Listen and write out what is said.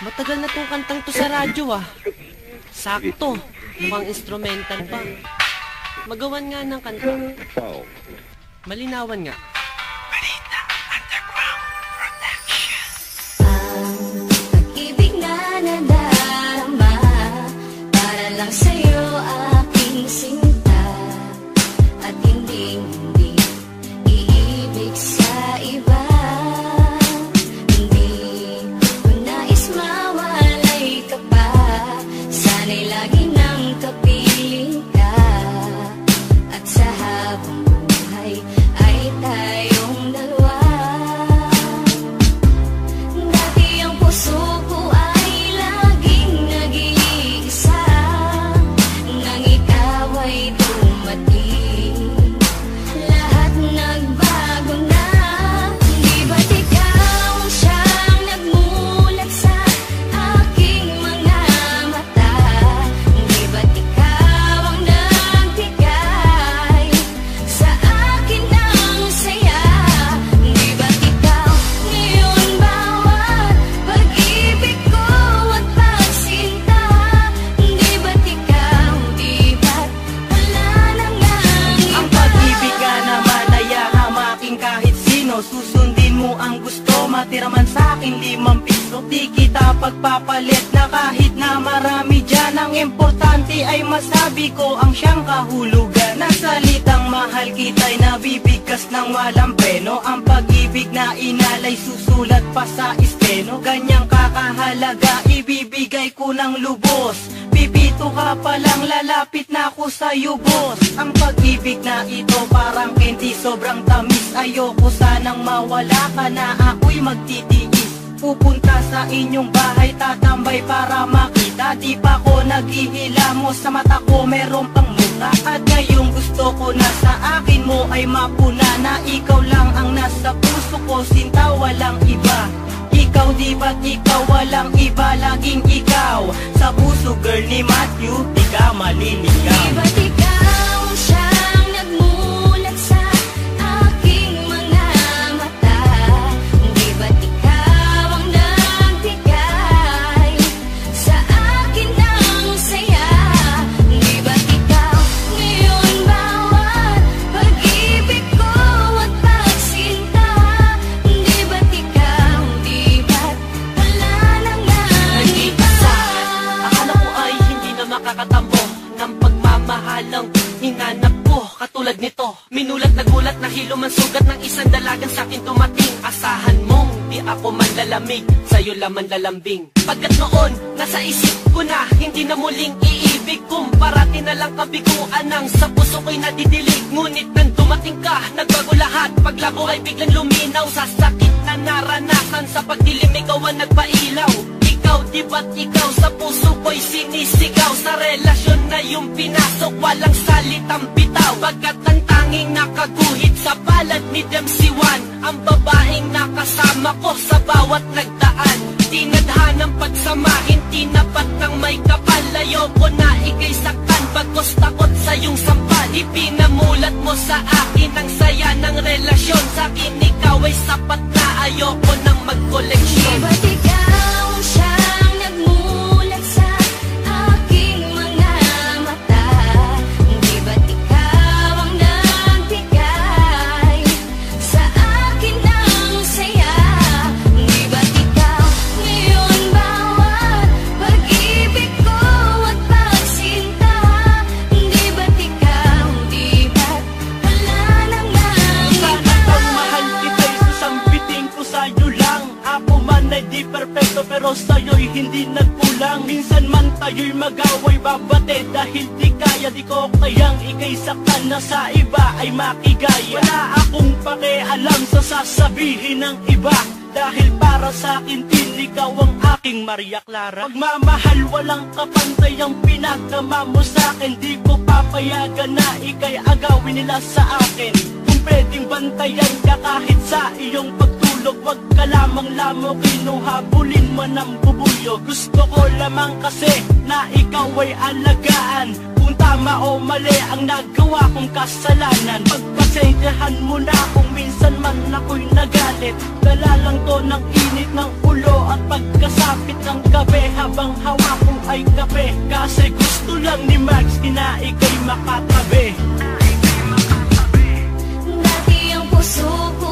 Matagal na tong kantang to sa radyo ah. Sakto, mukhang instrumental pa. Magawan nga ng kanta. Malinawan nga. Balita Underground Production. Ang pag-ibig na nadarama para lang sa'yo aking sinta, at hindi iibig sa iba. Hindi ko nais mawalay ka pa, sana'y lagi nang kapiling ka, at sa habang buhay ay tayong dalawa. Dati ang puso ko ay laging nag-iisa, nang ikaw ay dumating, lahat nagbago na. Di ba't ikaw ang siyang nagmulat sa aking mga mata? Di ba't ikaw ang nagbigay sa akin ng saya? Di ba't ikaw ngayon bawat pag-ibig ko at pagsinta? Di ba't ikaw, di ba't wala na ngang iba? Ang pag-ibig ka naman ay hamaking kahit sino. Susundin mo ang gusto, matira man sa'kin 5 piso. Di kita pagpapalit na kahit na marami dyan. Ang importante ay masabi ko ang siyang kahulugan. Na salitang mahal kita'y nabibigkas ng walang preno. Ang pag-ibig na inalay susulat pa sa esteno. Ganyang kakahalaga ibibigay ko ng lubos. Pipito ka palang lalapit na ako sa'yo, boss. Ang pag-ibig na ito parang candy, sobrang tamis. Ayoko sanang mawala ka na ako'y magtitiis. Pupunta sa inyong bahay, tatambay para makita. Di pa ko naghihilamos, sa mata ko meron pang muka. At ngayong gusto ko na sa akin mo ay mapuna, na ikaw lang ang nasa puso ko, sinta walang iba. Ikaw di ba't ikaw walang iba, laging ikaw sa puso, girl ni Matthew, di ka maliligaw. Di ba't ikaw ang siyang nagmulat sa aking mga mata? Di ba't ikaw ang nagbigay sa akin ng saya? Di ba't ikaw ngayon bawat pag-ibig ko at pagsinta? Di ba't ikaw, di ba't wala na ngang iba? Akala ko ay hindi na makakatambo ng pagmamahalang hinanap ko katulad nito. Minulat na gulat na hilo man sugat ng isang dalagang sa'kin dumating. Asahan mong di ako manlalamig, sa'yo laman lalambing. Pagkat noon, nasa isip ko na hindi na muling iibig. Kung parati na lang kabiguan ang sa puso ko'y nadidilig. Ngunit nang dumating ka, nagbago lahat. Paglabo ay biglang luminaw sa sakit na naranasan. Sa pagdilim ikaw ang nagpailaw. Ikaw, di ba't ikaw sa puso ko'y sinisigaw? Sa relasyon na yung pinasok, walang salitang bitaw. Pagkat ang tanging nakaguhit sa palad ni Dempsey-Wan, ang babaeng nakasama ko sa bawat nagdaan. Tinadhanang pagsamahin, tinapat ng may kapal. Ayoko na ika'y saktan, bagos takot sa iyong sampal. Ipinamulat mo sa akin ang saya ng relasyon. Sa akin ikaw ay sapat na, ayoko nang Di magkoleksyon. ba't ikaw ang siyang nagmulat sa aking mga mata? Di ba't ikaw ang nagbigay sa akin ng saya? Di ba't ikaw ngayon bawat pag-ibig ko at pagsinta? Di ba't ikaw, di ba't wala na ngang Sana iba? kang mahal kita'y sasambitin ko sa'yo lang. Ako man ay di perfecto pero sa'yo'y hindi nagkulang. Minsan man tayo'y mag-away, babate dahil di kaya. Di ko kayang ika'y saktan na sa iba ay makigaya. Wala akong pakialam sa sasabihin ng iba, dahil para sa'kin din ikaw ang aking Maria Clara. Pagmamahal walang kapantay ang pinagdama mo sa'kin. Di ko papayagan na ika'y agawin nila sa akin. Kung pwedeng bantayan ka kahit sa iyong pagtulog, wag ka lamang lamukin o habulin man ang bubulyo. Gusto ko lamang kasi na ikaw ay alagaan. kung tama o mali ang nagawa kong kasalanan. Pagpasensyahan mo na kung minsan man ako'y nagalit. Dala lang to ng init ng ulo at pagkasapit ng gabi, habang hawak ko ay kape. Kasi gusto lang ni Max na ika'y makatabi. Dati ang puso ko